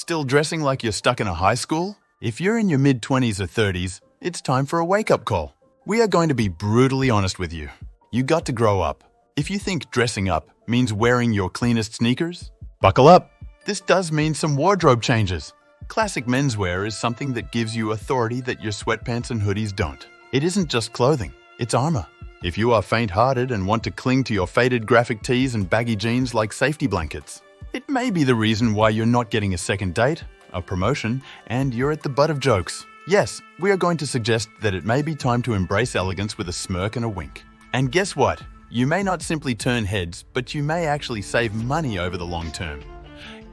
Still dressing like you're stuck in a high school? If you're in your mid-20s or 30s, it's time for a wake-up call. We are going to be brutally honest with you. You got to grow up. If you think dressing up means wearing your cleanest sneakers, buckle up. This does mean some wardrobe changes. Classic menswear is something that gives you authority that your sweatpants and hoodies don't. It isn't just clothing, it's armor. If you are faint-hearted and want to cling to your faded graphic tees and baggy jeans like safety blankets, it may be the reason why you're not getting a second date, a promotion, and you're at the butt of jokes. Yes, we are going to suggest that it may be time to embrace elegance with a smirk and a wink. And guess what? You may not simply turn heads, but you may actually save money over the long term.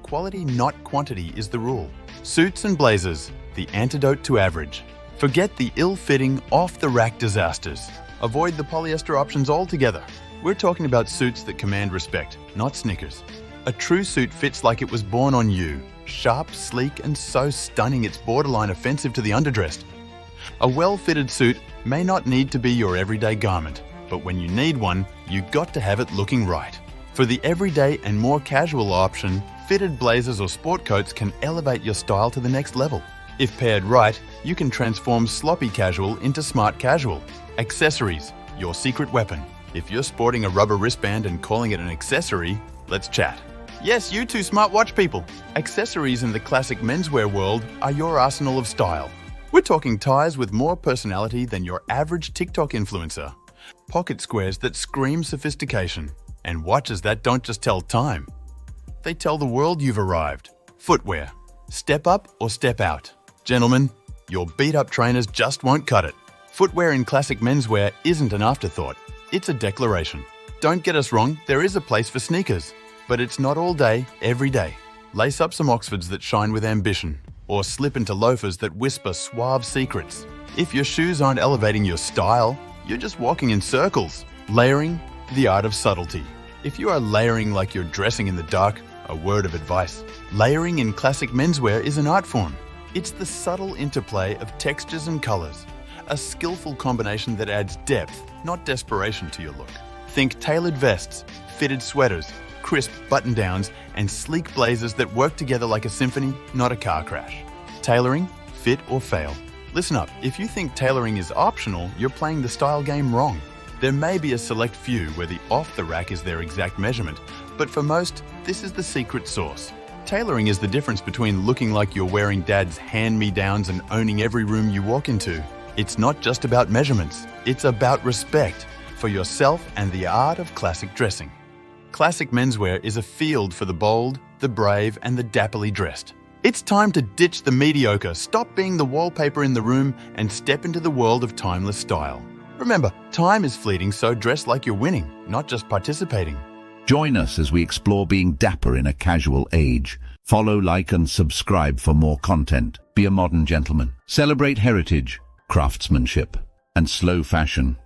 Quality, not quantity, is the rule. Suits and blazers, the antidote to average. Forget the ill-fitting, off-the-rack disasters. Avoid the polyester options altogether. We're talking about suits that command respect, not Snickers. A true suit fits like it was born on you. Sharp, sleek, and so stunning it's borderline offensive to the underdressed. A well-fitted suit may not need to be your everyday garment, but when you need one, you got to have it looking right. For the everyday and more casual option, fitted blazers or sport coats can elevate your style to the next level. If paired right, you can transform sloppy casual into smart casual. Accessories, your secret weapon. If you're sporting a rubber wristband and calling it an accessory, let's chat. Yes, you two smart watch people. Accessories in the classic menswear world are your arsenal of style. We're talking ties with more personality than your average TikTok influencer. Pocket squares that scream sophistication. And watches that don't just tell time. They tell the world you've arrived. Footwear. Step up or step out. Gentlemen, your beat-up trainers just won't cut it. Footwear in classic menswear isn't an afterthought. It's a declaration. Don't get us wrong, there is a place for sneakers. But it's not all day, every day. Lace up some Oxfords that shine with ambition, or slip into loafers that whisper suave secrets. If your shoes aren't elevating your style, you're just walking in circles. Layering, the art of subtlety. If you are layering like you're dressing in the dark, a word of advice. Layering in classic menswear is an art form. It's the subtle interplay of textures and colors. A skillful combination that adds depth, not desperation to your look. Think tailored vests, fitted sweaters, crisp button-downs, and sleek blazers that work together like a symphony, not a car crash. Tailoring, fit or fail. Listen up, if you think tailoring is optional, you're playing the style game wrong. There may be a select few where the off-the-rack is their exact measurement, but for most, this is the secret sauce. Tailoring is the difference between looking like you're wearing dad's hand-me-downs and owning every room you walk into. It's not just about measurements, it's about respect for yourself and the art of classic dressing. Classic menswear is a field for the bold, the brave, and the dapperly dressed. It's time to ditch the mediocre, stop being the wallpaper in the room, and step into the world of timeless style. Remember, time is fleeting, so dress like you're winning, not just participating. Join us as we explore being dapper in a casual age. Follow, like, and subscribe for more content. Be a modern gentleman. Celebrate heritage, craftsmanship, and slow fashion.